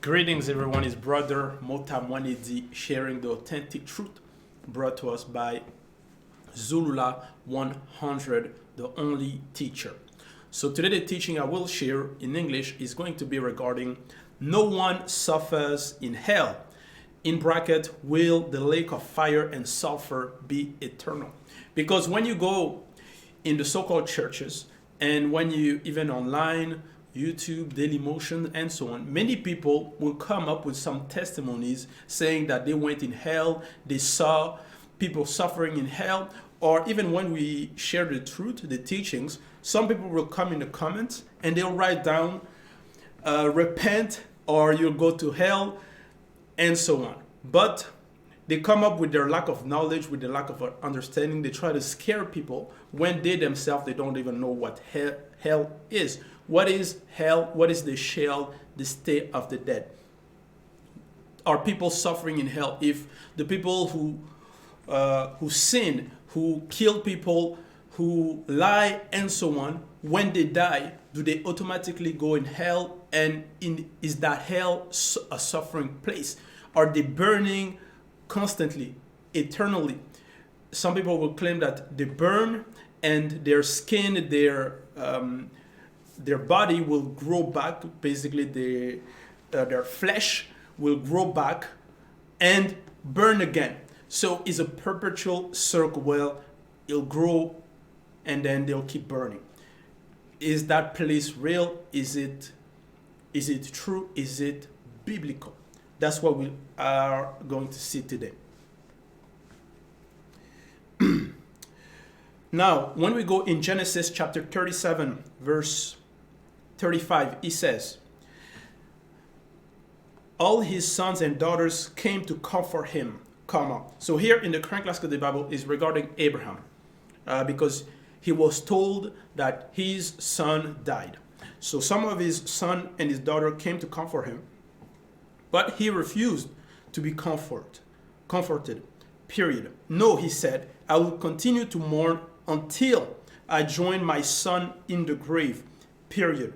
Greetings, everyone. It's Brother Motam Wanedi sharing the authentic truth brought to us by Zulula 100, the only teacher. So today the teaching I will share in English is going to be regarding no one suffers in hell. In bracket, will the lake of fire and sulfur be eternal? Because when you go in the so-called churches and when you even online, YouTube, Daily Motion, and so on, many people will come up with some testimonies saying that they went in hell, they saw people suffering in hell, or even when we share the truth, the teachings, some people will come in the comments and they'll write down, repent or you'll go to hell, and so on. But they come up with their lack of knowledge, with their lack of understanding. They try to scare people when they themselves, they don't even know what hell is. What is hell? What is the Sheol, the state of the dead? Are people suffering in hell? If the people who sin, who kill people, who lie, and so on, when they die, do they automatically go in hell? And is that hell a suffering place? Are they burning constantly, eternally? Some people will claim that they burn and their skin, their body will grow back. Basically, their flesh will grow back and burn again. So it's a perpetual circle where it'll grow and then they'll keep burning. Is that place real? Is it true? Is it biblical? That's what we are going to see today. Now, when we go in Genesis chapter 37, verse 35, it says, all his sons and daughters came to comfort him, comma. So here in the current classic of the Bible is regarding Abraham, because he was told that his son died. So some of his son and his daughter came to comfort him, but he refused to be comforted, period. No, he said, I will continue to mourn until I join my son in the grave, period.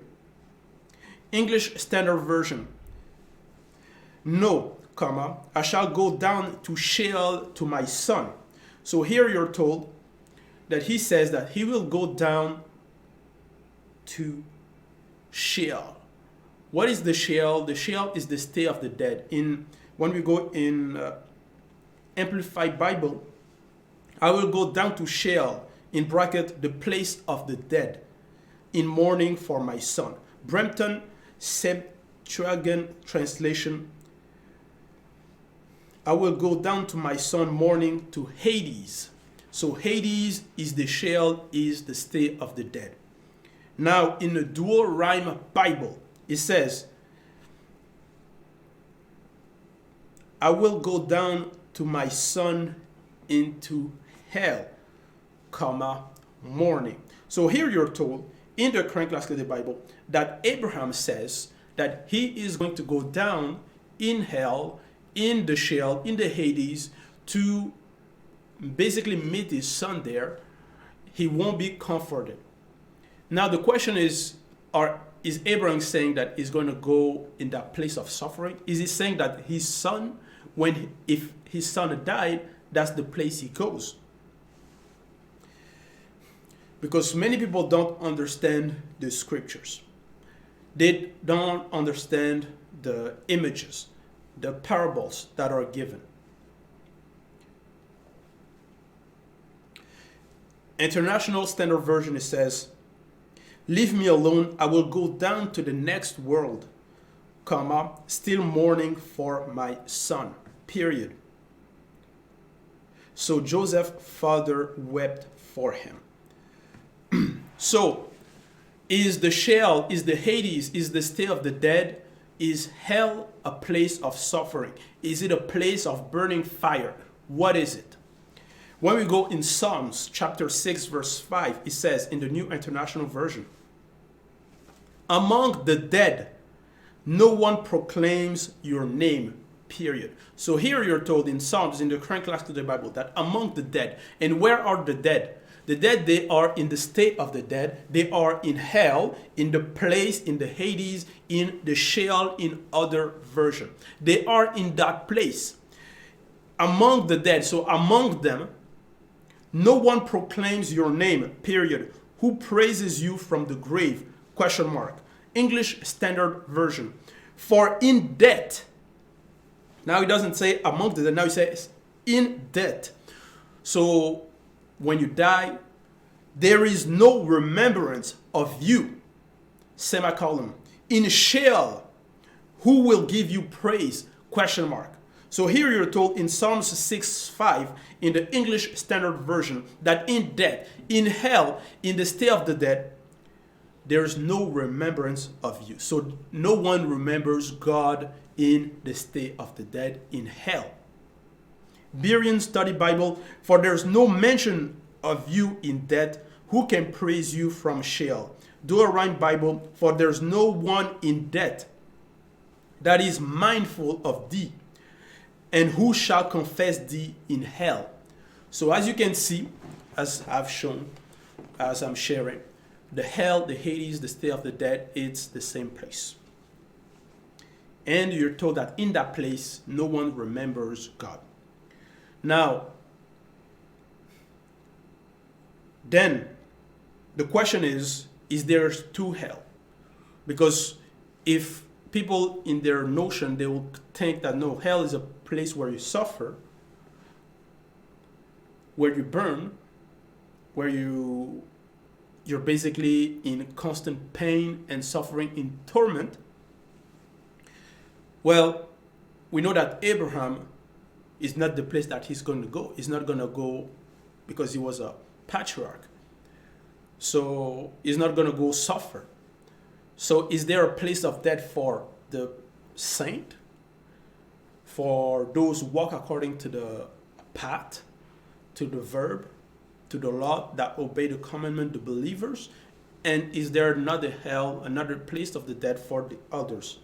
English Standard Version. No, comma, I shall go down to Sheol to my son. So here you're told that he says that he will go down to Sheol. What is the Sheol? The Sheol is the state of the dead. When we go in Amplified Bible, I will go down to Sheol, in bracket, the place of the dead, in mourning for my son. Brampton Septuagint translation, I will go down to my son mourning to Hades. So Hades is the Sheol, is the state of the dead. Now in the Dual Rhyme Bible, it says, I will go down to my son into hell, comma, mourning. So here you're told in the current classic of the Bible that Abraham says that he is going to go down in hell, in the Sheol, in the Hades, to basically meet his son there. He won't be comforted. Now the question is Abraham saying that he's going to go in that place of suffering? Is he saying that his son, if his son died, that's the place he goes? Because many people don't understand the scriptures. They don't understand the images, the parables that are given. International Standard Version, it says, leave me alone, I will go down to the next world, comma, still mourning for my son, period. So Joseph's father wept for him. So, is the Sheol, is the Hades, is the state of the dead, is hell a place of suffering? Is it a place of burning fire? What is it? When we go in Psalms chapter 6 verse 5, it says in the New International Version, among the dead, no one proclaims your name, period. So here you're told in Psalms, in the current classic of the Bible, that among the dead, and where are the dead? The dead, they are in the state of the dead. They are in hell, in the place, in the Hades, in the Sheol, in other version. They are in that place. Among the dead, so among them, no one proclaims your name, period. Who praises you from the grave? Question mark. English Standard Version. For in death, now it doesn't say among the dead, now it says in death. So when you die, there is no remembrance of you. Semicolon. In Sheol, who will give you praise? Question mark. So here you're told in Psalms 6:5 in the English Standard Version that in death, in hell, in the state of the dead, there is no remembrance of you. So no one remembers God in the state of the dead, in hell. Berean Study Bible, for there is no mention of you in death. Who can praise you from Sheol? Douay-Rheims Bible, for there is no one in death that is mindful of thee. And who shall confess thee in hell? So as you can see, as I've shown, as I'm sharing, the hell, the Hades, the state of the dead, it's the same place. And you're told that in that place, no one remembers God. Now, then, the question is there two hell? Because if people in their notion, they will think that no, hell is a place where you suffer, where you burn, where you're basically in constant pain and suffering, in torment. Well, we know that Abraham is not the place that he's going to go. He's not going to go because he was a patriarch. So he's not going to go suffer. So is there a place of death for the saint? For those who walk according to the path, to the verb, to the law, that obey the commandment, the believers? And is there another hell, another place of the dead for the others?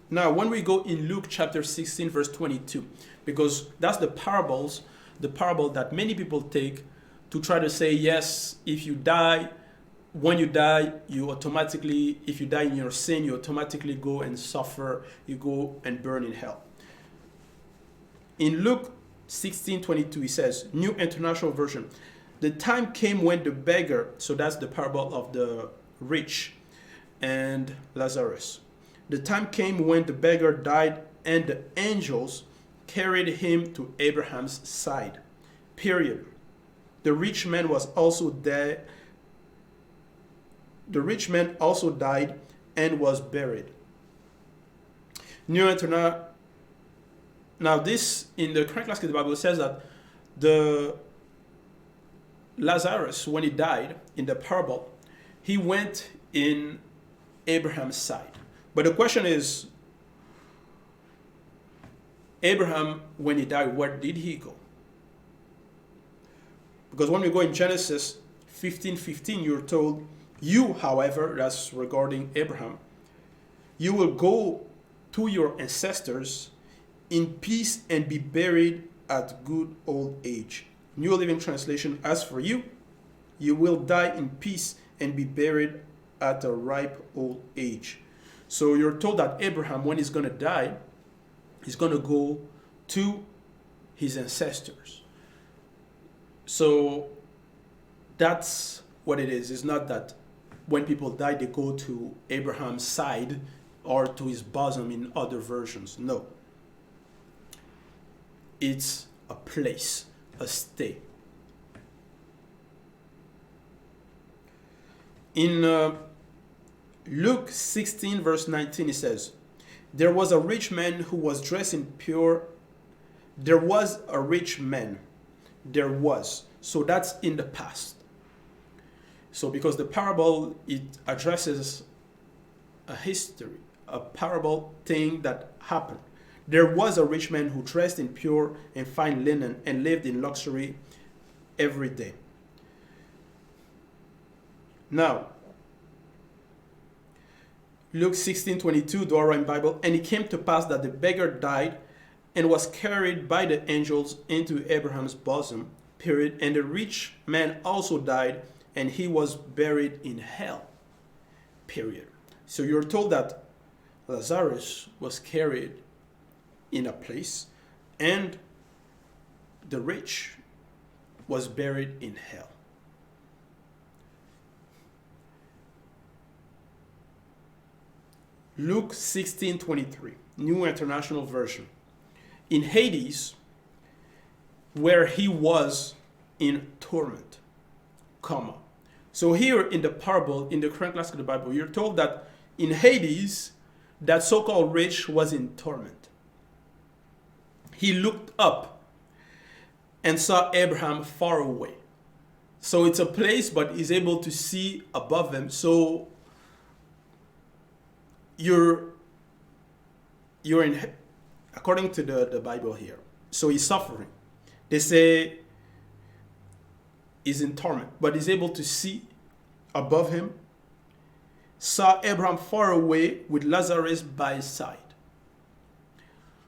Now, when we go in Luke chapter 16, verse 22, because that's the parable that many people take to try to say, yes, if you die, when you die, if you die in your sin, you automatically go and suffer, you go and burn in hell. In Luke 16:22, he says, New International Version, the time came when the beggar, so that's the parable of the rich and Lazarus. The time came when the beggar died and the angels carried him to Abraham's side. Period. The rich man was also dead. The rich man also died and was buried. New International. Now this, in the current classical Bible, says that the Lazarus, when he died in the parable, he went in Abraham's side. But the question is, Abraham, when he died, where did he go? Because when we go in Genesis 15:15, you're told, you, however, that's regarding Abraham, you will go to your ancestors in peace and be buried at good old age. New Living Translation, as for you, you will die in peace and be buried at a ripe old age. So you're told that Abraham, when he's going to die, he's going to go to his ancestors. So that's what it is. It's not that when people die, they go to Abraham's side or to his bosom in other versions. No. It's a place, a stay. In Luke 16, verse 19, it says, there was a rich man who was dressed in pure. There was a rich man. There was. So that's in the past. So because the parable, it addresses a history, a parable thing that happened. There was a rich man who dressed in pure and fine linen and lived in luxury every day. Now, Luke 16:22, Douay-Rheims Bible, and it came to pass that the beggar died and was carried by the angels into Abraham's bosom, period. And the rich man also died, and he was buried in hell, period. So you're told that Lazarus was carried in a place, and the rich was buried in hell. Luke 16:23, New International Version. In Hades, where he was in torment, comma. So here in the parable, in the current classic of the Bible, you're told that in Hades, that so-called rich was in torment. He looked up and saw Abraham far away. So it's a place, but he's able to see above him. So you're in, according to the Bible here. So he's suffering. They say he's in torment, but he's able to see above him. Saw Abraham far away with Lazarus by his side.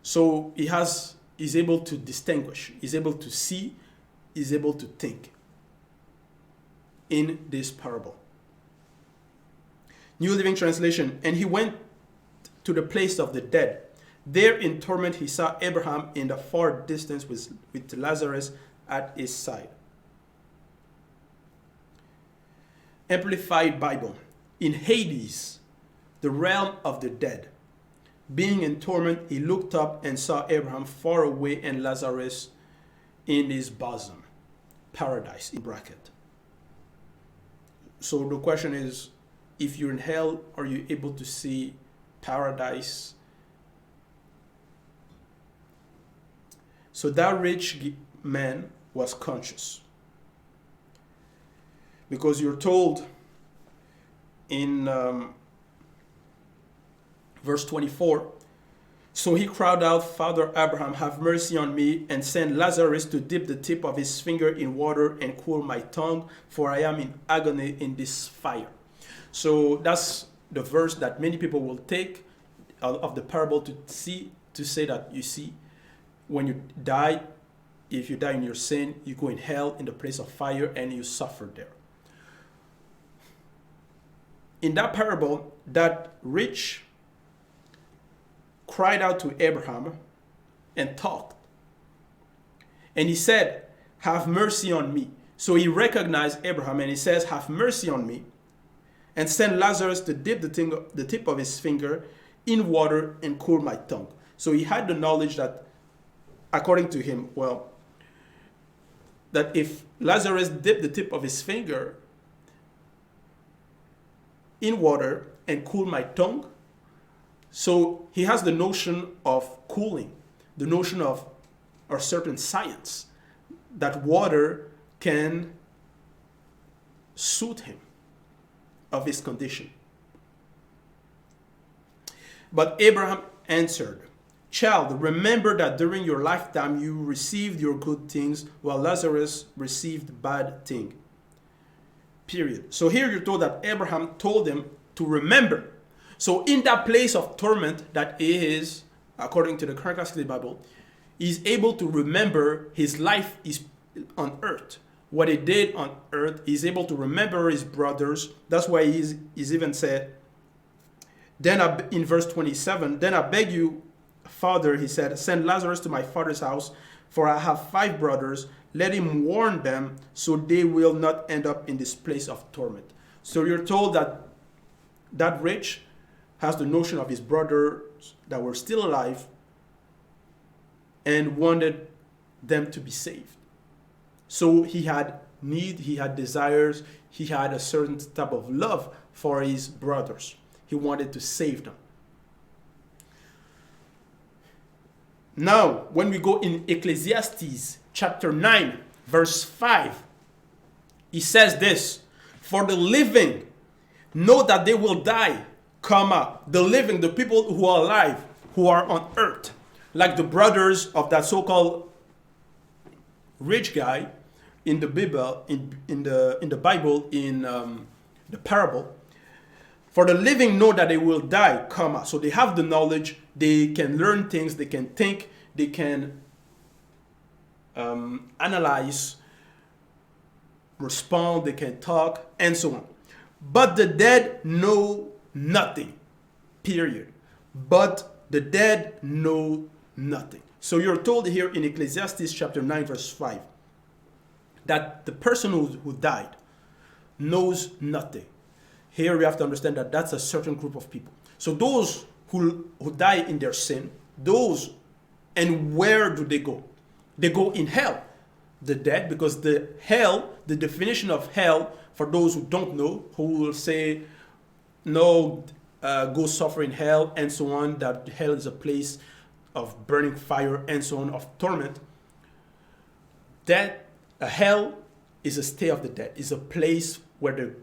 So he's able to distinguish, he's able to see, he's able to think in this parable. New Living Translation. And he went to the place of the dead. There in torment he saw Abraham in the far distance with Lazarus at his side. Amplified Bible. In Hades, the realm of the dead, being in torment, he looked up and saw Abraham far away and Lazarus in his bosom. Paradise, in bracket. So the question is, if you're in hell, are you able to see paradise? So that rich man was conscious. Because you're told in verse 24, so he cried out, Father Abraham, have mercy on me, and send Lazarus to dip the tip of his finger in water and cool my tongue, for I am in agony in this fire. So that's the verse that many people will take of the parable to say that, you see, when you die, if you die in your sin, you go in hell in the place of fire and you suffer there. In that parable, that rich cried out to Abraham and talked. And he said, have mercy on me. So he recognized Abraham and he says, have mercy on me. And send Lazarus to dip the tip of his finger in water and cool my tongue. So he had the knowledge that, according to him, that if Lazarus dipped the tip of his finger in water and cool my tongue, so he has the notion of cooling, the notion of a certain science, that water can soothe him of his condition. But Abraham answered, child, remember that during your lifetime you received your good things, while Lazarus received bad things. Period. So here you're told that Abraham told him to remember. So in that place of torment that he is, according to the current classic of the Bible, he's able to remember his life is on earth. What he did on earth, he's able to remember his brothers. That's why he's even said, then in verse 27, then I beg you, Father, he said, send Lazarus to my father's house, for I have 5 brothers. Let him warn them so they will not end up in this place of torment. So you're told that that rich has the notion of his brothers that were still alive and wanted them to be saved. So he had need, he had desires, he had a certain type of love for his brothers. He wanted to save them. Now, when we go in Ecclesiastes chapter 9, verse 5, he says this, for the living know that they will die, the living, the people who are alive, who are on earth, like the brothers of that so-called rich guy in the Bibèl, in the Bible, in the parable. For the living know that they will die, so they have the knowledge, they can learn things, they can think, they can analyze, respond, they can talk, and so on. But the dead know nothing. Period. But the dead know nothing. So you're told here in Ecclesiastes chapter 9, verse 5, that the person who died knows nothing. Here we have to understand that that's a certain group of people. So those who die in their sin, and where do they go? They go in hell. The dead, because the definition of hell, for those who don't know, who will say, no, go suffer in hell, and so on, that hell is a place of burning fire, and so on, of torment. That hell is a state of the dead, is a place where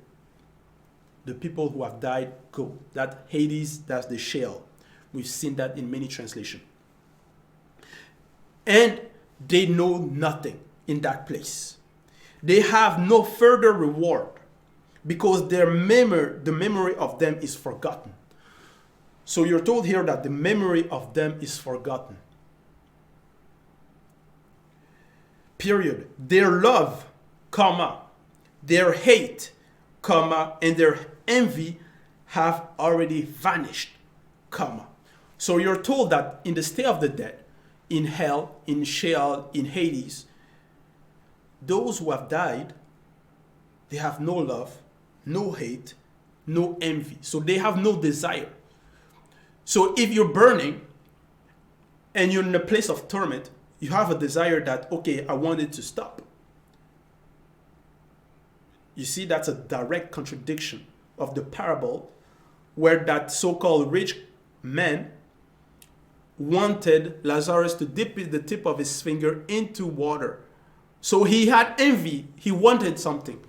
the people who have died go. That Hades, that's the Sheol. We've seen that in many translations. And they know nothing in that place. They have no further reward because the memory of them is forgotten. So you're told here that the memory of them is forgotten. Period. Their love, comma, their hate, comma, and their envy have already vanished, comma. So you're told that in the state of the dead, in hell, in Sheol, in Hades, those who have died, they have no love, no hate, no envy. So they have no desire. So if you're burning and you're in a place of torment, you have a desire that, okay, I want it to stop. You see, that's a direct contradiction of the parable where that so-called rich man wanted Lazarus to dip the tip of his finger into water. So he had envy. He wanted something.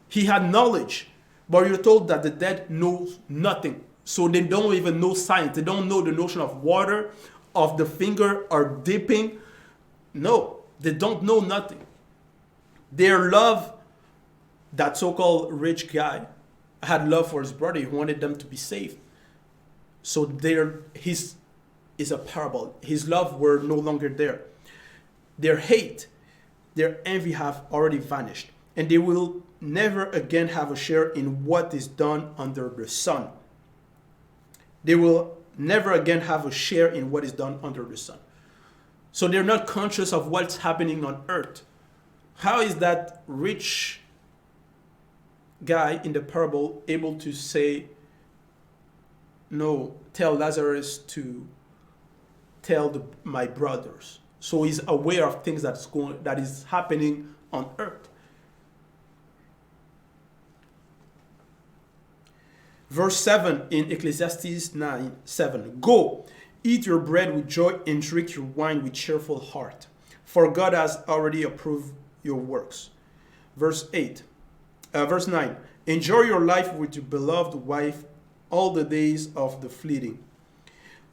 He had knowledge. But you're told that the dead knows nothing. So they don't even know science. They don't know the notion of water, of the finger, or dipping. No, they don't know nothing. Their love, that so-called rich guy had love for his brother. He wanted them to be saved. So his is a parable. His love were no longer there. Their hate, their envy have already vanished. And they will never again have a share in what is done under the sun. They will never again have a share in what is done under the sun. So they're not conscious of what's happening on earth. How is that rich guy in the parable able to say, no, tell Lazarus to tell my brothers? So he's aware of things that is happening on earth. Verse 7 in Ecclesiastes 9:7. Go, eat your bread with joy and drink your wine with cheerful heart, for God has already approved your works. Verse 9. Enjoy your life with your beloved wife all the days of the fleeting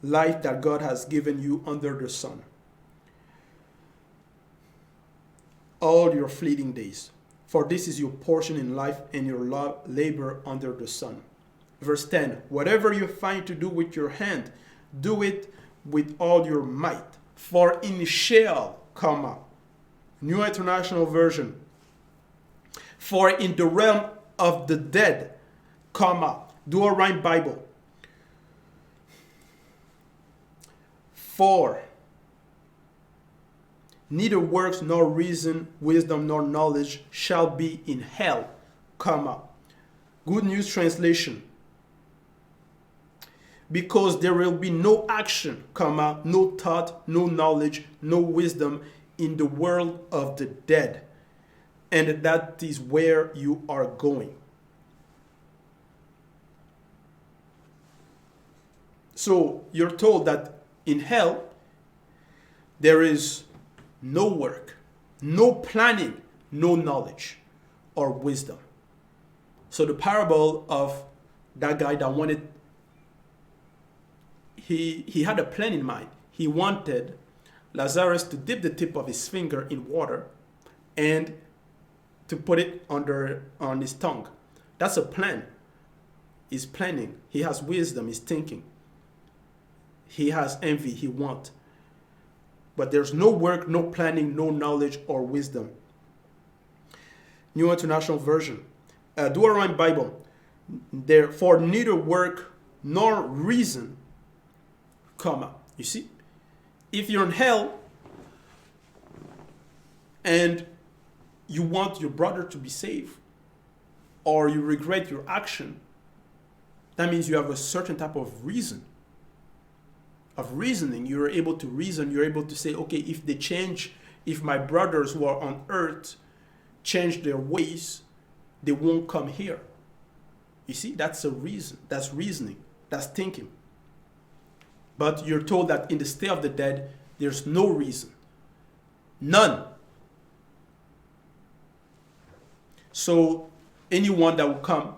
life that God has given you under the sun. All your fleeting days. For this is your portion in life and your labor under the sun. Verse 10. Whatever you find to do with your hand, do it with all your might. For in Sheol, comma, New International Version. For in the realm of the dead, comma, Douay Bible. For neither works nor reason, wisdom nor knowledge shall be in hell, comma, Good News Translation. Because there will be no action, comma, no thought, no knowledge, no wisdom in the world of the dead. And that is where you are going. So you're told that in hell, there is no work, no planning, no knowledge or wisdom. So the parable of that guy that wanted, he had a plan in mind. He wanted Lazarus to dip the tip of his finger in water and to put it on his tongue. That's a plan. He's planning. He has wisdom. He's thinking. He has envy. He wants. but there's no work, no planning, no knowledge or wisdom. New International Version. Douay Bible. Therefore neither work nor reason, comma. You see? If you're in hell and you want your brother to be saved, or you regret your action, that means you have a certain type of reasoning. You're able to reason, you're able to say, okay, if they change, if my brothers who are on earth change their ways, they won't come here. You see, that's a reason, that's reasoning, that's thinking. But you're told that in the state of the dead, there's no reason. None. So anyone that will come,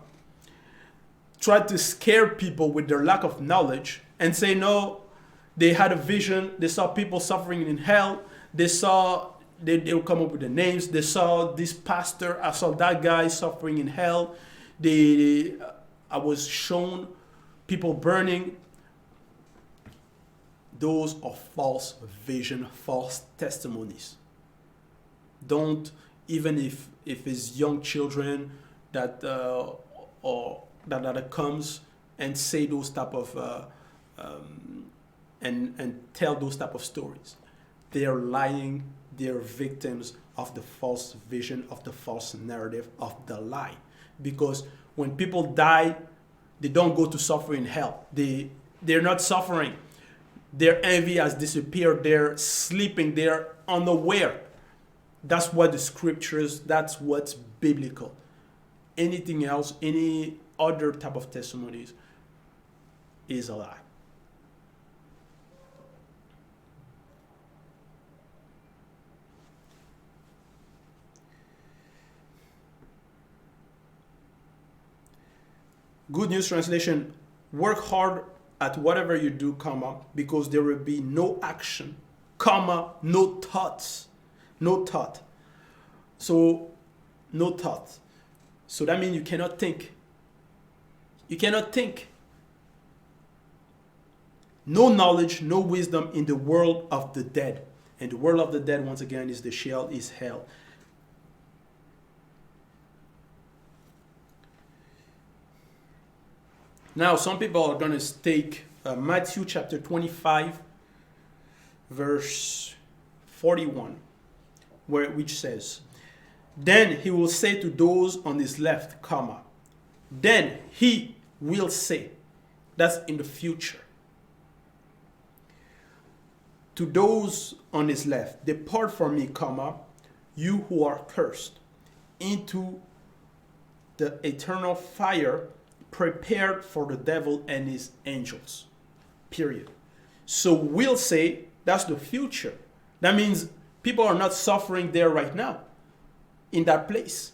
try to scare people with their lack of knowledge and say, no, they had a vision, they saw people suffering in hell, they will come up with the names, they saw this pastor, I saw that guy suffering in hell, I was shown people burning. Those are false vision, false testimonies. Don't, even if it's young children that that comes and say those type of and tell those type of stories. They are lying. They are victims of the false vision, of the false narrative, of the lie. Because when people die, they don't go to suffer in hell. They're not suffering. Their envy has disappeared. They're sleeping. They're unaware. That's what the scriptures, that's what's biblical. Anything else, any other type of testimonies is a lie. Good News Translation, work hard at whatever you do, comma, because there will be no action, comma, no thoughts. No thought. So, no thought. So that means you cannot think. You cannot think. No knowledge, no wisdom in the world of the dead. And the world of the dead, once again, is the Sheol, is hell. Now, some people are going to take Matthew chapter 25, verse 41. Which says, then he will say to those on his left, comma, then he will say, that's in the future, to those on his left, depart from me, comma, you who are cursed, into the eternal fire prepared for the devil and his angels, period. So will say, that's the future. That means people are not suffering there right now, in that place.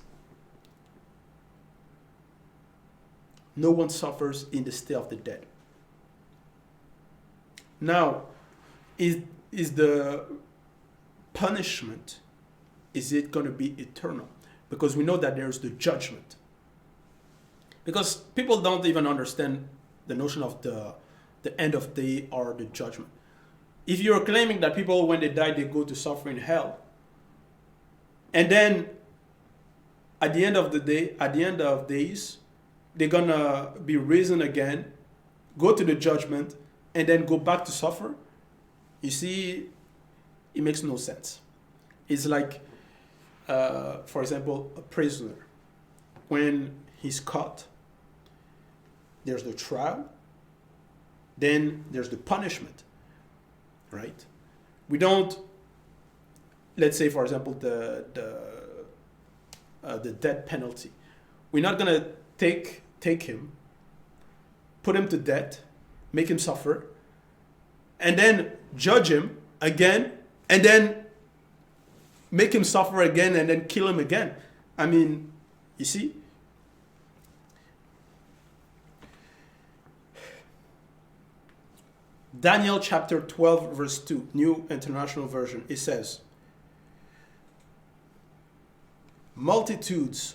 No one suffers in the state of the dead. Now, is the punishment, is it going to be eternal? Because we know that there's the judgment. Because people don't even understand the notion of the end of day or the judgment. If you're claiming that people, when they die, they go to suffer in hell, and then at the end of the day, at the end of days, they're gonna be risen again, go to the judgment, and then go back to suffer, you see, it makes no sense. It's like, for example, a prisoner. When he's caught, there's the trial, then there's the punishment. Right? We don't, let's say, for example, the death penalty. We're not gonna take him, put him to death, make him suffer, and then judge him again, and then make him suffer again, and then kill him again. I mean, you see? Daniel chapter 12, verse 2, New International Version, it says, multitudes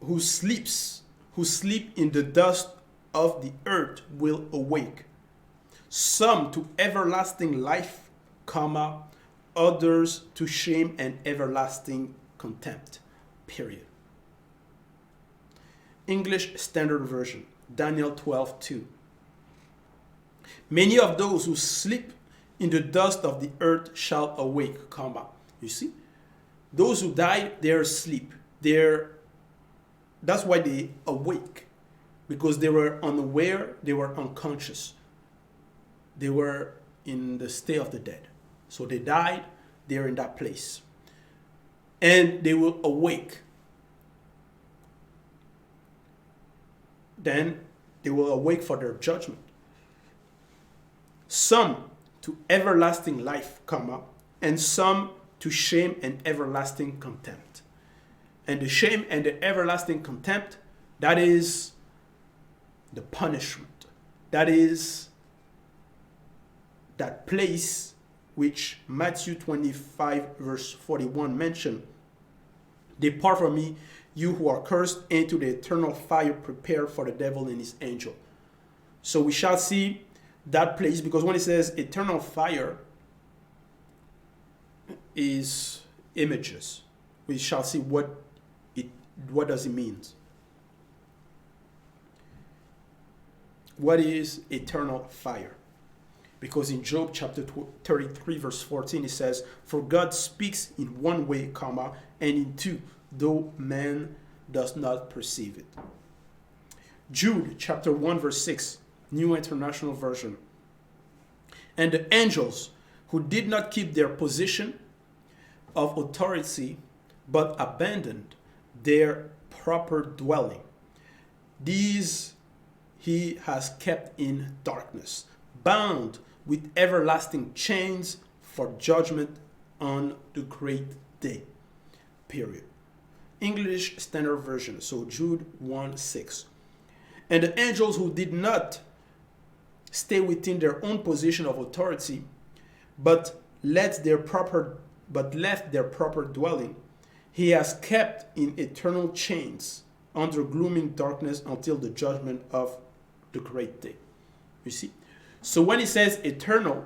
who sleep in the dust of the earth will awake, some to everlasting life, comma, others to shame and everlasting contempt. Period. English Standard Version, Daniel 12:2. Many of those who sleep in the dust of the earth shall awake, comma. You see? Those who died, they're asleep. That's why they awake. Because they were unaware, they were unconscious. They were in the state of the dead. So they died, they're in that place. And they will awake. Then they will awake for their judgment. Some to everlasting life, comma, and some to shame and everlasting contempt. And the shame and the everlasting contempt, that is the punishment. That is that place which Matthew 25 verse 41 mentioned. Depart from me, you who are cursed, into the eternal fire prepared for the devil and his angel. So we shall see that place, because when it says eternal fire is images. We shall see what does it mean. What is eternal fire? Because in Job chapter 33 verse 14 it says, for God speaks in one way, comma, and in two, though man does not perceive it. Jude chapter 1 verse 6, New International Version. And the angels who did not keep their position of authority, but abandoned their proper dwelling, these he has kept in darkness, bound with everlasting chains for judgment on the great day. Period. English Standard Version, so Jude 1:6. And the angels who did not stay within their own position of authority, but left their proper dwelling, he has kept in eternal chains under glooming darkness until the judgment of the great day. You see? So when he says eternal,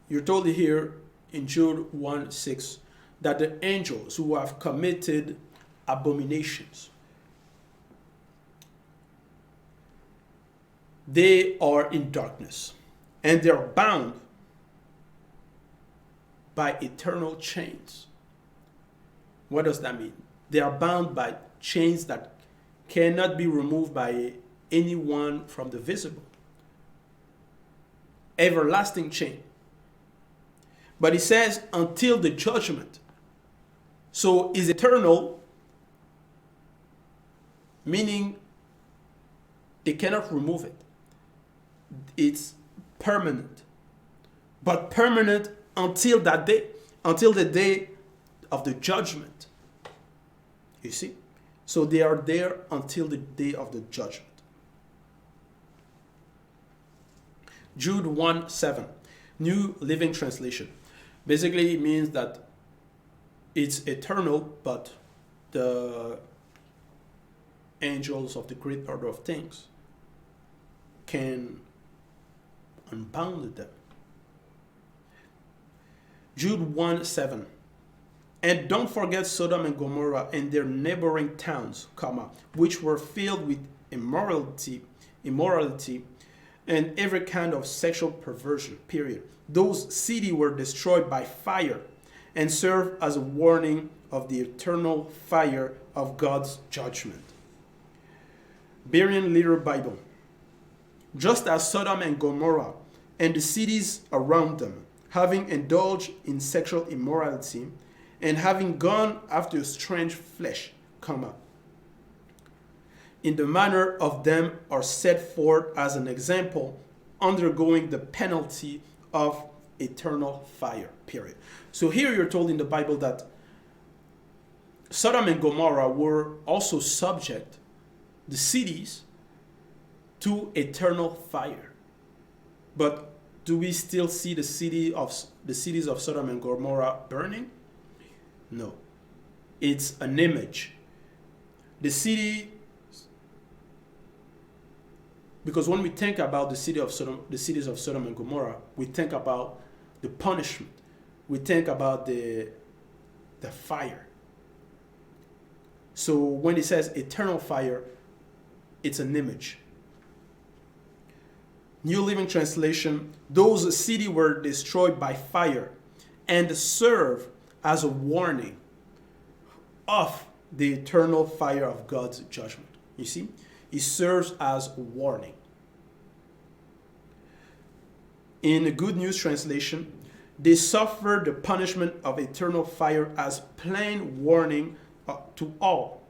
you're told here in Jude 1:6 that the angels who have committed abominations, they are in darkness and they're bound by eternal chains. What does that mean? They are bound by chains that cannot be removed by anyone from the visible. Everlasting chain. But he says until the judgment. So is eternal, meaning they cannot remove it. It's permanent. But permanent until that day, until the day of the judgment. You see? So they are there until the day of the judgment. Jude 1:7, New Living Translation. Basically, it means that it's eternal, but the angels of the great order of things can unbound them. Jude 1:7. And don't forget Sodom and Gomorrah and their neighboring towns, comma, which were filled with immorality, and every kind of sexual perversion, period. Those cities were destroyed by fire and serve as a warning of the eternal fire of God's judgment. Berean Literal Bible. Just as Sodom and Gomorrah and the cities around them, having indulged in sexual immorality and having gone after strange flesh, comma, in the manner of them are set forth as an example, undergoing the penalty of eternal fire, period. So here you're told in the Bible that Sodom and Gomorrah were also subject, the cities, to eternal fire. But do we still see the cities of Sodom and Gomorrah burning? No. It's an image. The city, because when we think about the cities of Sodom and Gomorrah, we think about the punishment, we think about the fire. So when it says eternal fire, it's an image. New Living Translation, those cities were destroyed by fire and serve as a warning of the eternal fire of God's judgment. You see, it serves as a warning. In the Good News Translation, they suffered the punishment of eternal fire as plain warning to all.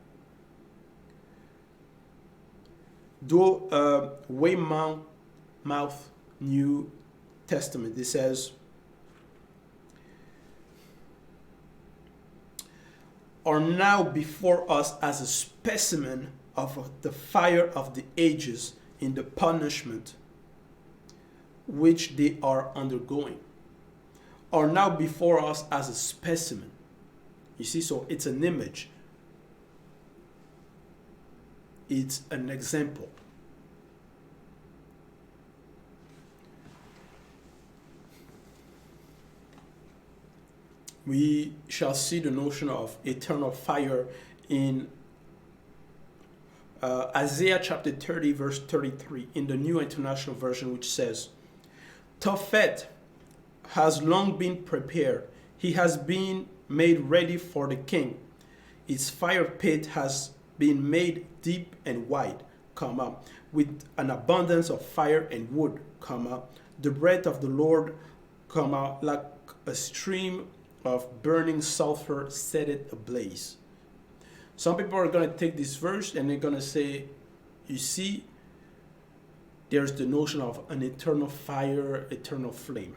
Though Weymouth New Testament, it says, are now before us as a specimen of the fire of the ages in the punishment which they are undergoing. Are now before us as a specimen. You see, so it's an image. It's an example. We shall see the notion of eternal fire in Isaiah chapter 30, verse 33, in the New International Version, which says, Tophet has long been prepared. He has been made ready for the king. Its fire pit has been made deep and wide, with an abundance of fire and wood, the breath of the Lord, like a stream of burning sulfur set it ablaze. Some people are going to take this verse and they're going to say, you see, there's the notion of an eternal fire, eternal flame.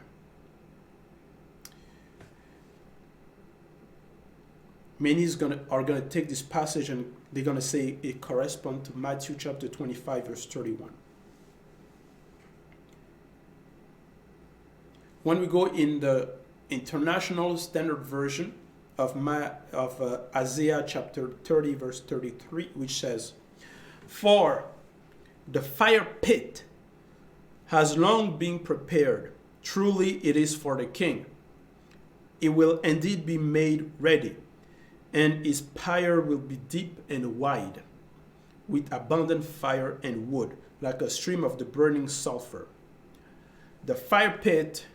Many are going to take this passage and they're going to say it corresponds to Matthew chapter 25, verse 31. When we go in the International Standard Version of Isaiah chapter 30, verse 33, which says, For the fire pit has long been prepared. Truly it is for the king. It will indeed be made ready, and its pyre will be deep and wide, with abundant fire and wood, like a stream of the burning sulfur. The fire pit,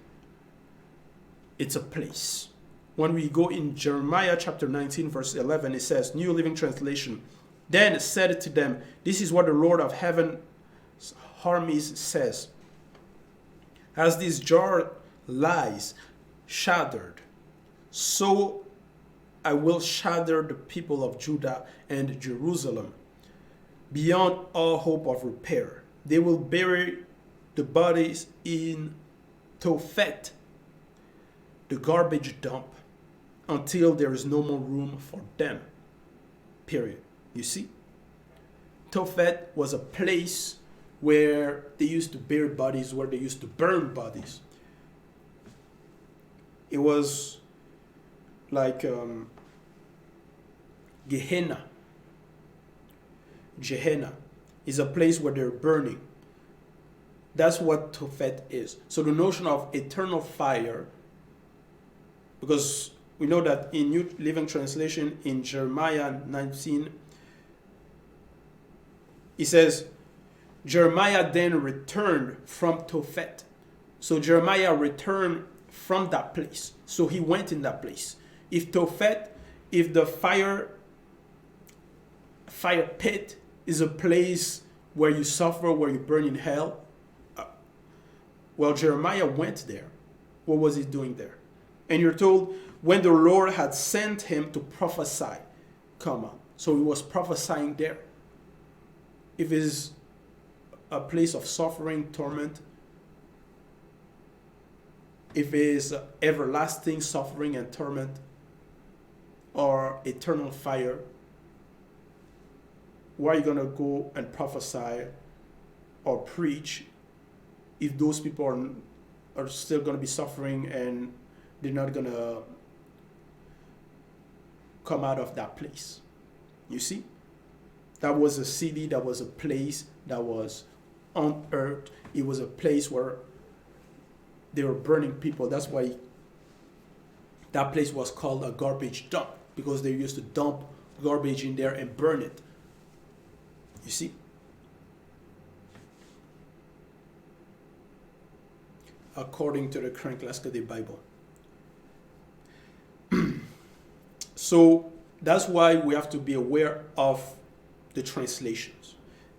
it's a place. When we go in Jeremiah chapter 19, verse 11, it says, New Living Translation, Then said to them, This is what the Lord of heaven's armies says. As this jar lies shattered, so I will shatter the people of Judah and Jerusalem beyond all hope of repair. They will bury the bodies in Tophet, the garbage dump, until there is no more room for them. Period. You see? Tophet was a place where they used to bury bodies, where they used to burn bodies. It was like Gehenna. Gehenna is a place where they're burning. That's what Tophet is. So the notion of eternal fire, because we know that in New Living Translation in Jeremiah 19, it says, Jeremiah then returned from Tophet. So Jeremiah returned from that place. So he went in that place. If Tophet, if the fire pit is a place where you suffer, where you burn in hell, well, Jeremiah went there. What was he doing there? And you're told when the Lord had sent him to prophesy, so he was prophesying there. If it's a place of suffering, torment, if it is everlasting suffering and torment, or eternal fire, why are you going to go and prophesy or preach if those people are still going to be suffering and they're not going to come out of that place? You see? That was a city, that was a place that was on earth. It was a place where they were burning people. That's why that place was called a garbage dump, because they used to dump garbage in there and burn it. You see? According to the current classical Bible. So that's why we have to be aware of the translations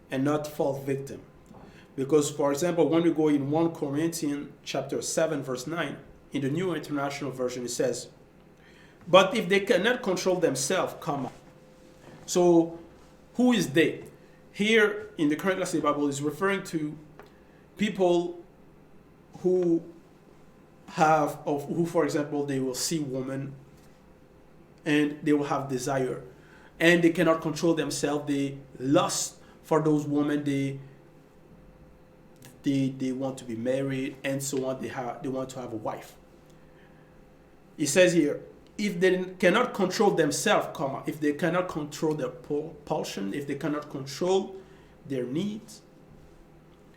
and not fall victim. Because, for example, when we go in 1 Corinthians chapter 7, verse 9, in the New International Version, it says, but if they cannot control themselves, comma. So, who is they? Here in the current classical Bible is referring to people who for example, they will see women and they will have desire, and they cannot control themselves. They lust for those women. They want to be married and so on. They want to have a wife. It says here, if they cannot control themselves, comma, if they cannot control their pulsion, if they cannot control their needs,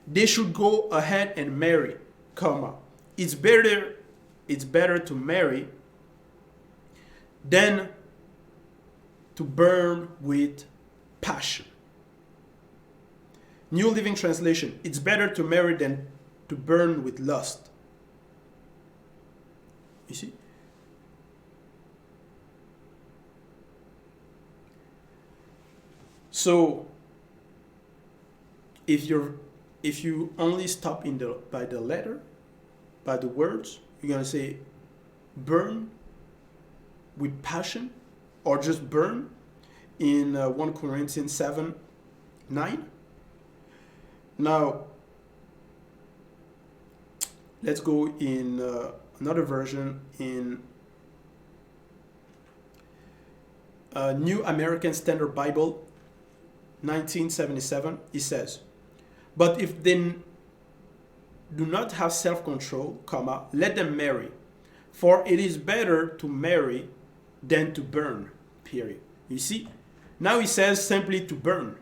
they should go ahead and marry, comma. It's better to marry than to burn with passion. New Living Translation, it's better to marry than to burn with lust. You see? So if you only stop by the letter, by the words, you're going to say burn with passion, or just burn in 1 Corinthians 7, 9. Now, let's go in another version in New American Standard Bible, 1977. It says, but if they do not have self-control, comma, let them marry, for it is better to marry than to burn, period. You see? Now he says simply to burn.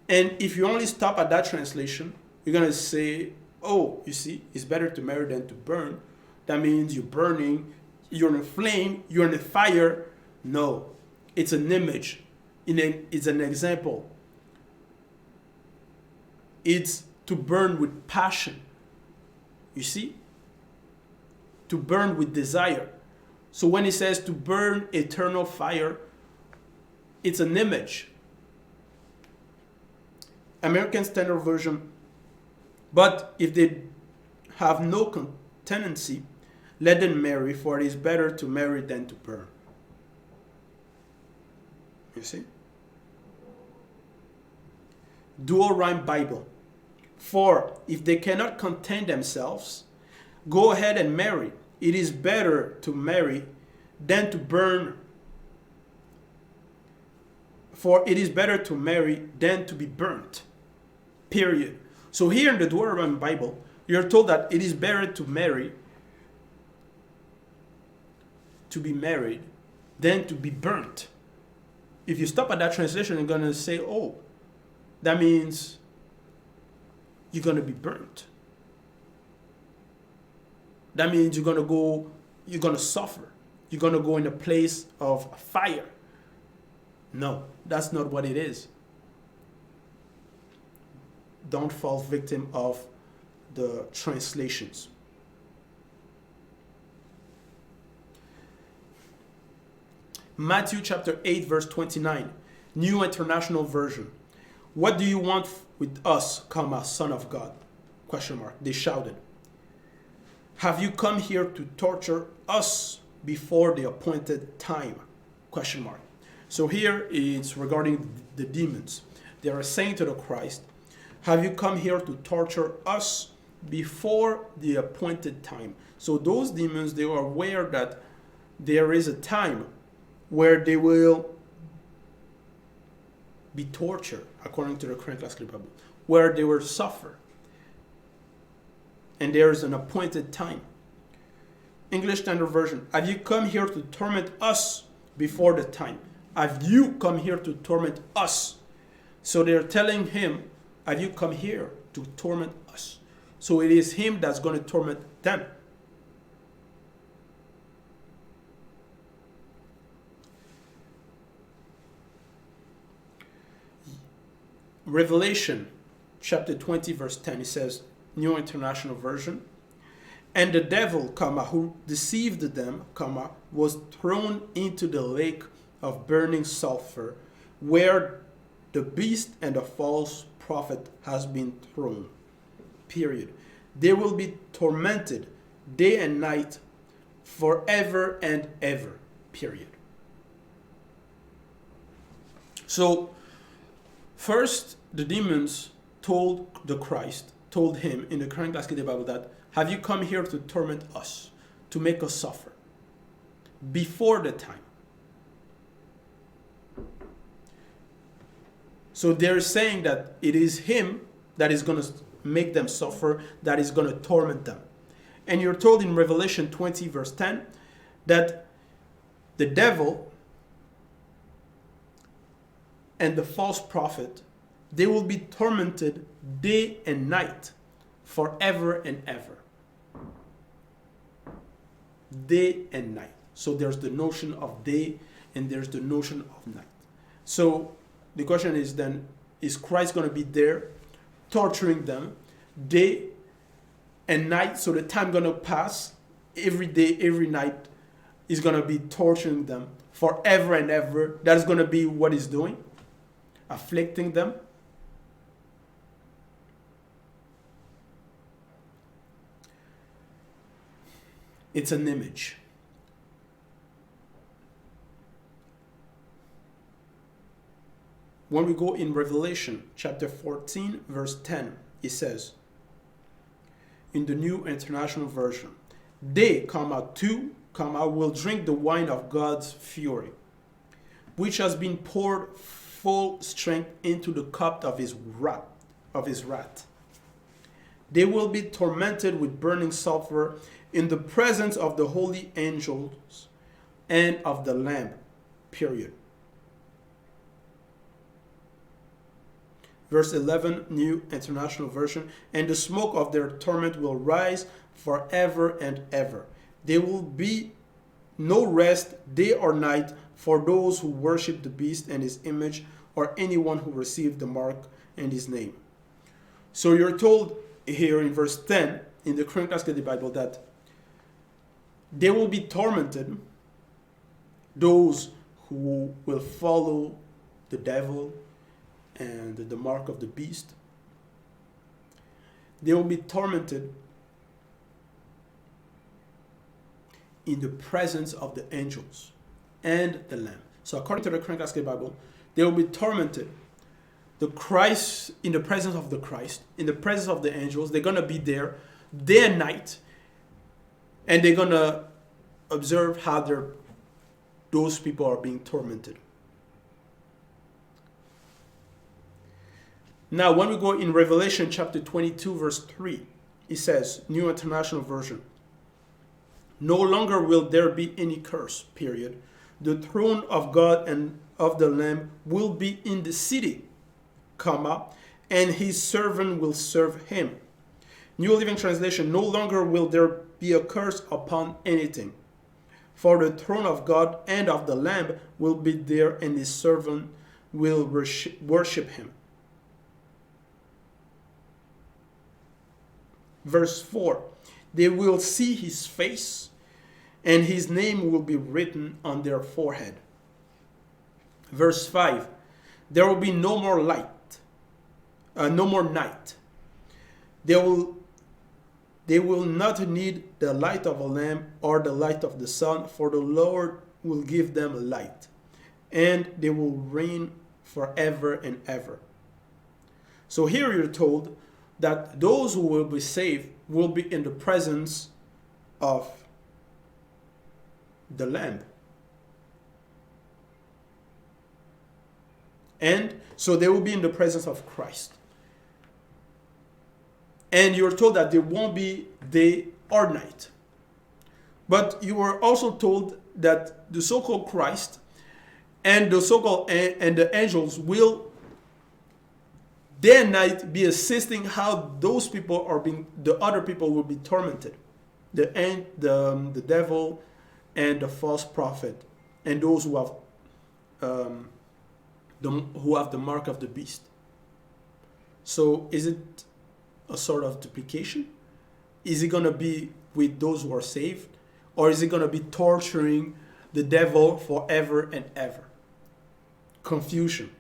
And if you only stop at that translation, you're going to say, oh, you see, it's better to marry than to burn. That means you're burning, you're in a flame, you're in a fire. No, it's an image. It's an example. It's to burn with passion. You see? To burn with desire. So when it says to burn eternal fire, it's an image. American Standard Version, but if they have no continency, let them marry, for it is better to marry than to burn. You see? Dual Rhyme Bible. For if they cannot contain themselves, go ahead and marry. It is better to marry than to burn. For it is better to marry than to be burnt. Period. So here in the Dual Rhyme Bible, you're told that it is better to marry, to be married, than to be burnt. If you stop at that translation, you're going to say, oh, that means you're going to be burnt. That means you're going to suffer. You're going to go in a place of fire. No, that's not what it is. Don't fall victim of the translations. Matthew chapter 8, verse 29, New International Version. What do you want with us, comma, Son of God? Question mark. They shouted. Have you come here to torture us before the appointed time? Question mark. So here it's regarding the demons. They are saying to the Christ, have you come here to torture us before the appointed time? So those demons, they are aware that there is a time where they will be tortured, according to the current classical Bible, where they will suffer. And there is an appointed time. English Standard Version. Have you come here to torment us before the time? Have you come here to torment us? So they're telling him, have you come here to torment us? So it is him that's going to torment them. Revelation chapter 20 verse 10, it says, New International Version, and the devil, who deceived them, was thrown into the lake of burning sulfur, where the beast and the false prophet has been thrown. Period. They will be tormented day and night forever and ever. Period. So, first, the demons told him in the current class of the Bible that, have you come here to torment us, to make us suffer? Before the time. So they're saying that it is him that is going to make them suffer, that is going to torment them. And you're told in Revelation 20 verse 10 that the devil and the false prophet, they will be tormented day and night forever and ever. Day and night. So there's the notion of day and there's the notion of night. So the question is then, is Christ going to be there torturing them day and night? So the time going to pass every day, every night is going to be torturing them forever and ever. That is going to be what he's doing, afflicting them. It's an image. When we go in Revelation chapter 14 verse 10, it says, in the New International Version, they, too, will drink the wine of God's fury, which has been poured full strength into the cup of his wrath. They will be tormented with burning sulfur in the presence of the holy angels and of the Lamb. Period. Verse 11, New International Version, and the smoke of their torment will rise forever and ever. There will be no rest day or night for those who worship the beast and his image, or anyone who received the mark and his name. So you're told here in verse 10 in the current class of the Bible that they will be tormented, those who will follow the devil and the mark of the beast. They will be tormented in the presence of the angels and the Lamb. So according to the current class of the Bible, they will be tormented. The Christ, in the presence of the Christ, in the presence of the angels, they're going to be there day and night, and they're going to observe how those people are being tormented. Now, when we go in Revelation chapter 22, verse 3, it says, New International Version, no longer will there be any curse, period. The throne of God and of the Lamb will be in the city, and his servant will serve him. New Living Translation, no longer will there be a curse upon anything. For the throne of God and of the Lamb will be there, and his servant will worship him. Verse 4, they will see his face, and his name will be written on their forehead. Verse 5, there will be no more light, no more night. They will not need the light of a lamp or the light of the sun, for the Lord will give them light, and they will reign forever and ever. So here you're told that those who will be saved will be in the presence of the Lamb. And so they will be in the presence of Christ. And you're told that there won't be day or night. But you were also told that the so-called Christ and the so-called and the angels will day and night be assisting how those people are being, the other people will be tormented. The devil and the false prophet and those who have the mark of the beast. So is it a sort of duplication? Is it going to be with those who are saved? Or is it going to be torturing the devil forever and ever? Confusion.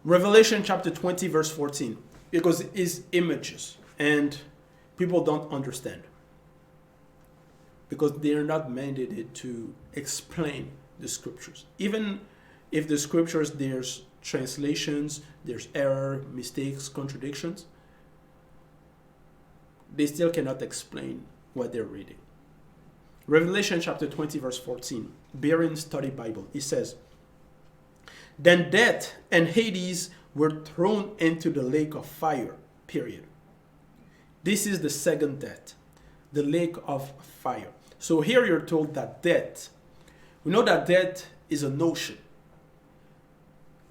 Revelation chapter 20 verse 14. Because it is images and people don't understand. Because they are not mandated to explain the scriptures. Even if the scriptures, there's translations, there's error, mistakes, contradictions, they still cannot explain what they're reading. Revelation chapter 20 verse 14, Berean Study Bible, it says, "Then death and Hades were thrown into the lake of fire, period." This is the second death, the lake of fire. So here you're told that death, we know that death is a notion.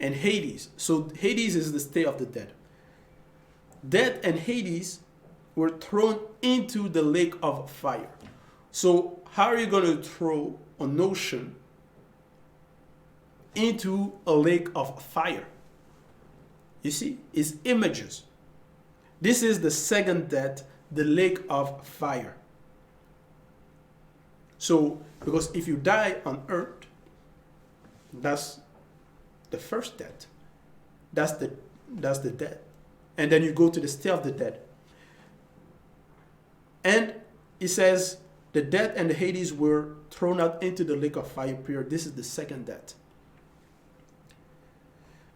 And Hades, so Hades is the state of the dead. Death and Hades were thrown into the lake of fire. So how are you going to throw a notion into a lake of fire? You see, it's images. This is the second death, the lake of fire. So, because if you die on earth, that's the first death. That's the death. And then you go to the state of the dead. And it says, the death and the Hades were thrown out into the lake of fire, period. This is the second death.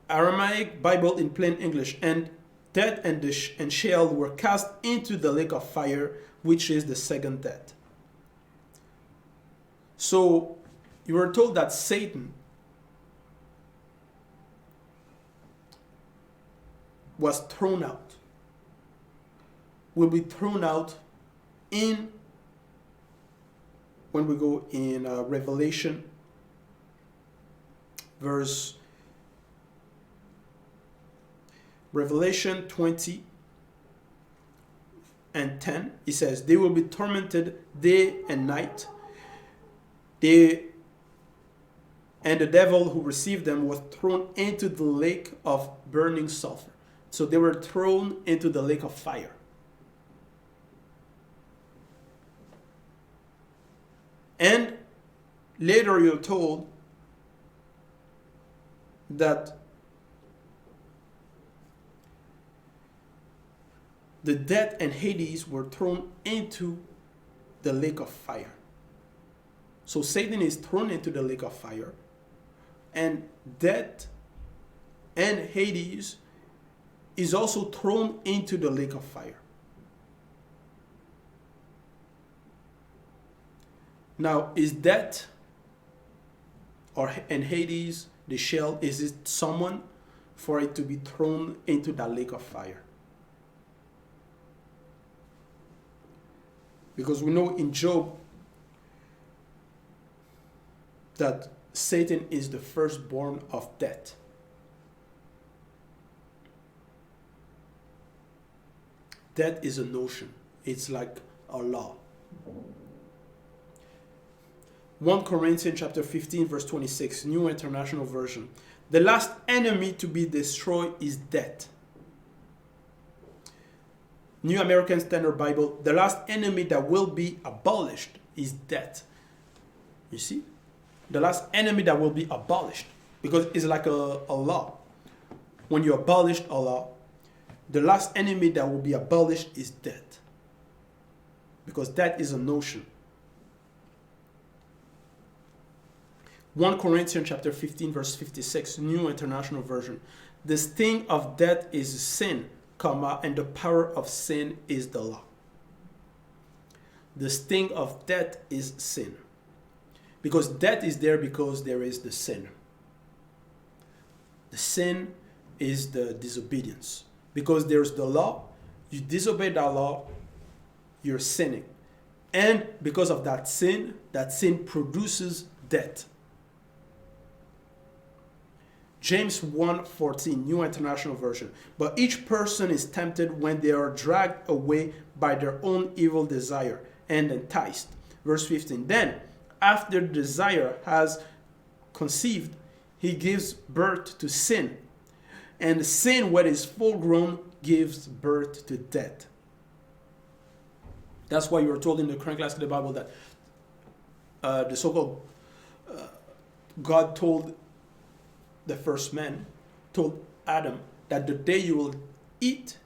Aramaic Bible in plain English, and death and Sheol were cast into the lake of fire, which is the second death. So you were told that Satan was thrown out, will be thrown out when we go in Revelation Revelation 20 and 10, it says, "They will be tormented day and night. And the devil who received them was thrown into the lake of burning sulfur." So they were thrown into the lake of fire. And later you're told that the death and Hades were thrown into the lake of fire. So Satan is thrown into the lake of fire, and death and Hades is also thrown into the lake of fire. Now, is death and Hades, the Sheol, is it someone for it to be thrown into that lake of fire? Because we know in Job that Satan is the firstborn of death. Death is a notion. It's like a law. 1 Corinthians chapter 15 verse 26, New International Version. "The last enemy to be destroyed is death." New American Standard Bible, "The last enemy that will be abolished is death." You see? The last enemy that will be abolished. Because it's like a law. When you abolish a law, the last enemy that will be abolished is death. Because that is a notion. 1 Corinthians chapter 15 verse 56, New International Version. "The sting of death is sin, and the power of sin is the law." The sting of death is sin. Because death is there because there is the sin. The sin is the disobedience. Because there's the law, you disobey that law, you're sinning. And because of that sin produces death. James 1:14, New International Version. But each person is tempted when they are dragged away by their own evil desire and enticed. Verse 15. Then, after the desire has conceived, he gives birth to sin. And sin, when it is full grown, gives birth to death. That's why you were told in the current class of the Bible that the so-called God told the first man, told Adam, that the day you will eat,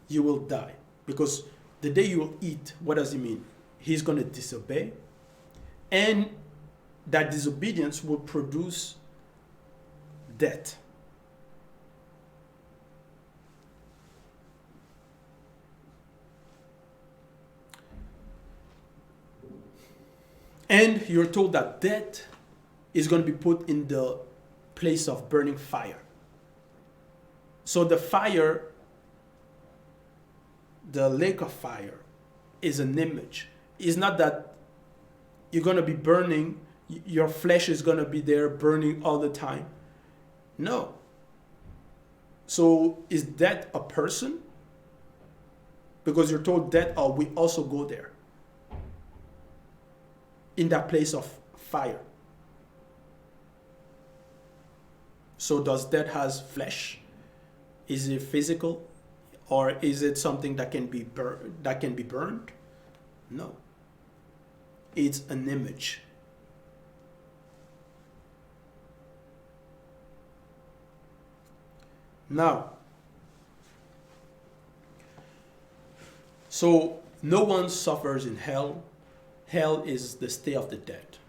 you will die. Because the day you will eat, what does it mean? He's going to disobey. And that disobedience will produce death. And you're told that death is going to be put in the place of burning fire. So the fire, the lake of fire, is an image. It's not that you're going to be burning, your flesh is going to be there burning all the time. No. So is death a person? Because you're told death, or we also go there. In that place of fire. So does death has flesh? Is it physical, or is it something that can be burned? No. It's an image. Now, so no one suffers in hell. Hell is the state of the dead.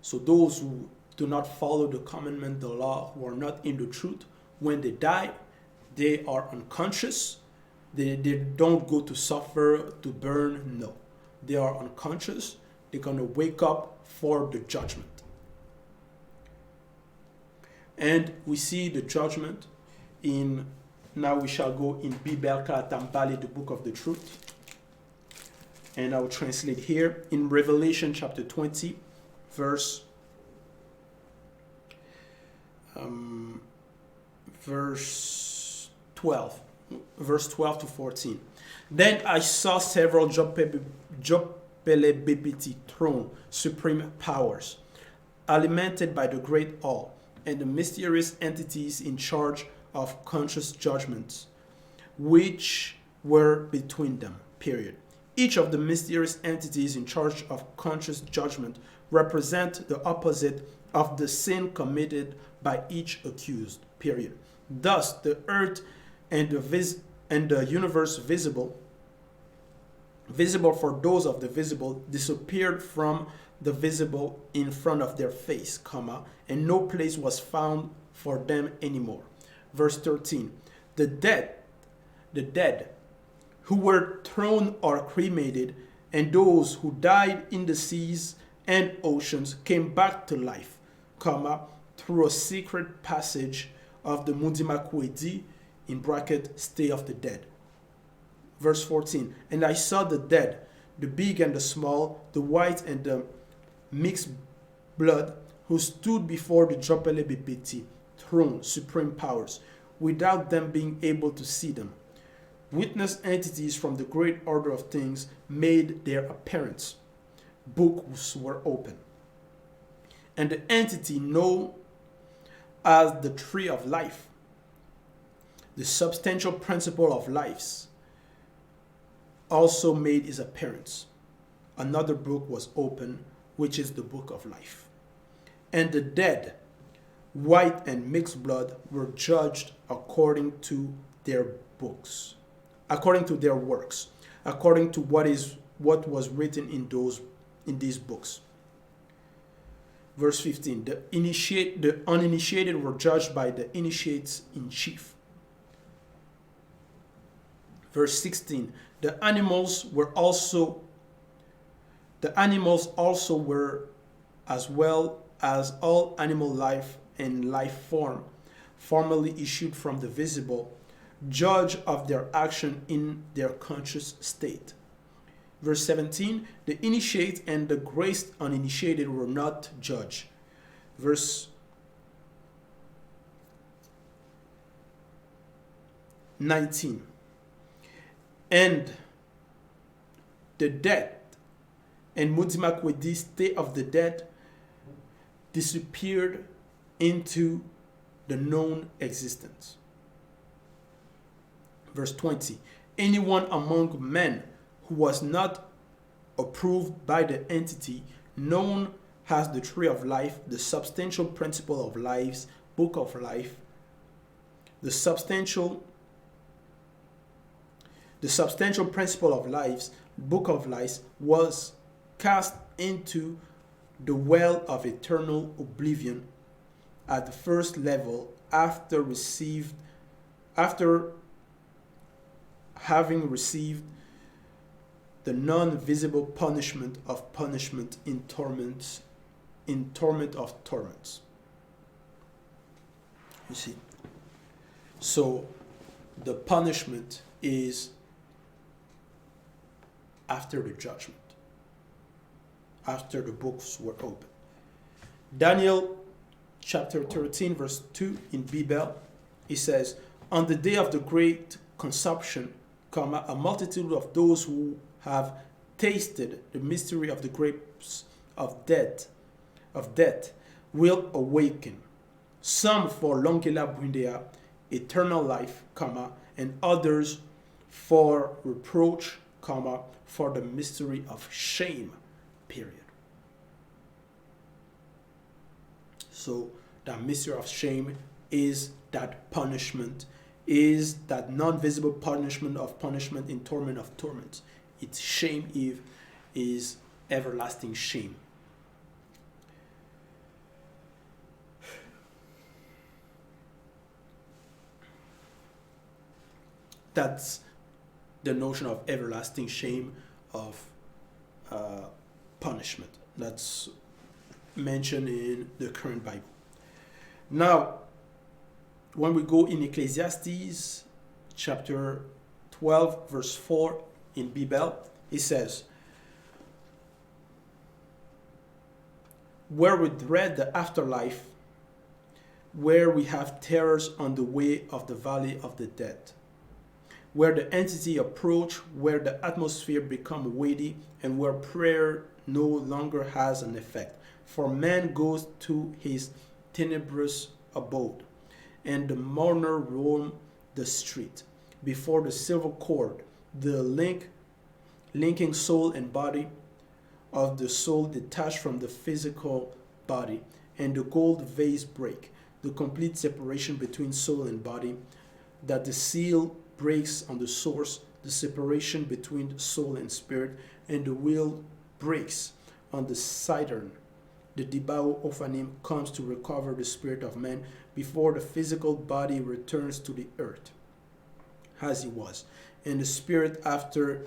So those who do not follow the commandment, the law, who are not in the truth, when they die, they are unconscious. They don't go to suffer, to burn. No. They are unconscious. They're going to wake up for the judgment. And we see the judgment in, now we shall go in Bibèl Kalatambali, the book of the truth. And I will translate here in Revelation chapter 20, verse 12. Verse 12 to 14. Then I saw several Jopelebipiti throne, supreme powers, alimented by the great all, and the mysterious entities in charge of conscious judgments, which were between them, period. Each of the mysterious entities in charge of conscious judgment represent the opposite of the sin committed by each accused, period. Thus, the earth and the universe visible for those of the visible, disappeared from the visible in front of their face, and no place was found for them anymore. Verse 13, the dead who were thrown or cremated, and those who died in the seas and oceans came back to life, through a secret passage of the Mudimakwedi, in bracket, stay of the dead. Verse 14, and I saw the dead, the big and the small, the white and the mixed blood, who stood before the Jopelebipiti throne, supreme powers, without them being able to see them. Witness entities from the great order of things made their appearance. Books were open. And the entity known as the tree of life, the substantial principle of lives, also made his appearance. Another book was opened, which is the book of life. And the dead, white and mixed blood, were judged according to their books, according to their works, according to what was written in these books. Verse 15, the uninitiated were judged by the initiates in chief. Verse 16, the animals also were, as well as all animal life and life form, formerly issued from the visible, judge of their action in their conscious state. Verse 17, the initiate and the graced uninitiated were not judged. Verse 19. And the dead and Mudimakwedi, state of the dead, disappeared into the known existence. Verse 20. Anyone among men who was not approved by the entity known as the tree of life, the substantial principle of lives, book of life, the substantial principle of lives, book of life, was cast into the well of eternal oblivion at the first level after having received the non-visible punishment of punishment in torment of torments. You see? So the punishment is after the judgment, after the books were opened. Daniel chapter 13 verse 2 in Bibèl, he says, on the day of the great consumption, a multitude of those who have tasted the mystery of the grapes of death will awaken. Some for longela brindea, eternal life, and others for reproach, for the mystery of shame, period. So that mystery of shame is that punishment, is that non-visible punishment of punishment in torment of torments. Its shame is everlasting shame. That's the notion of everlasting shame, of punishment. That's mentioned in the current Bible. Now, when we go in Ecclesiastes chapter 12 verse 4 in Bibèl, it says, where we dread the afterlife, where we have terrors on the way of the valley of the dead, where the entity approach, where the atmosphere become weighty, and where prayer no longer has an effect. For man goes to his tenebrous abode, and the mourner roam the street. Before the silver cord, the linking soul and body of the soul detached from the physical body, and the gold vase break, the complete separation between soul and body, that the seal breaks on the source, the separation between soul and spirit, and the wheel breaks on the cittern. The Dibao Ophanim comes to recover the spirit of man before the physical body returns to the earth, as he was. And the spirit, after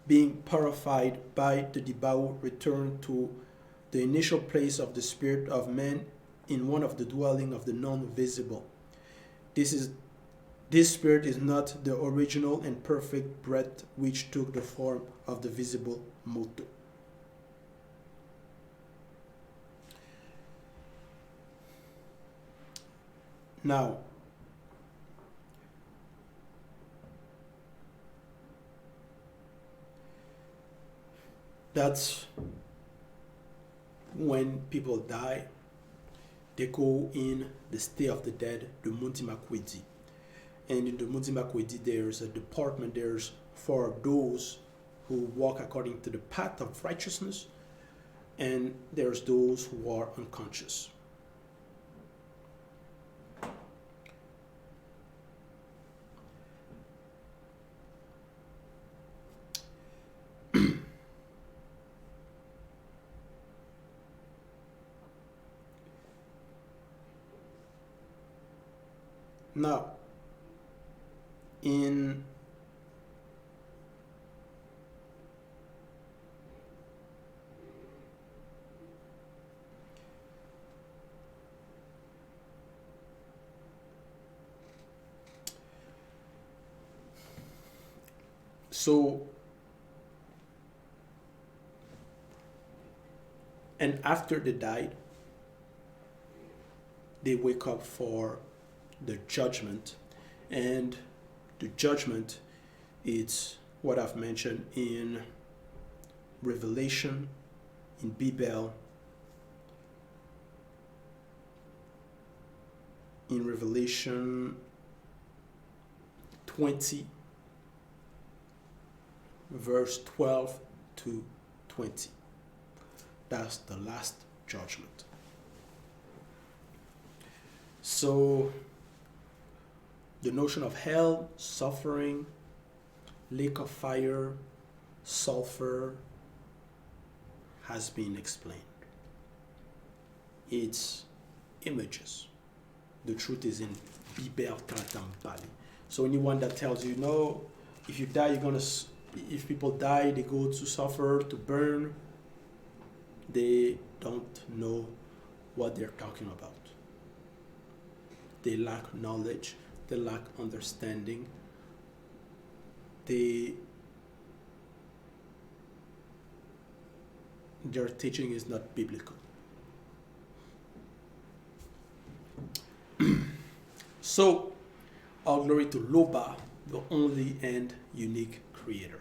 being purified by the Dibao, returned to the initial place of the spirit of man in one of the dwelling of the non-visible. This spirit is not the original and perfect breath which took the form of the visible moto. Now, that's when people die, they go in the state of the dead, the Muntimakwedi. And in the Muntimakwedi, there's a department, there's for those who walk according to the path of righteousness, and there's those who are unconscious. Now, in and after they died, they wake up for the judgment, and The judgment, it's what I've mentioned in Revelation, in Bibèl, in Revelation 20, verse 12 to 20. That's the last judgment. So the notion of hell, suffering, lake of fire, sulfur has been explained. It's images. The truth is in Bibèl Bali. So anyone that tells you, no, if you die, if people die, they go to suffer, to burn, they don't know what they're talking about. They lack knowledge, they lack understanding, their teaching is not biblical. So, all glory to Loba, the only and unique Creator.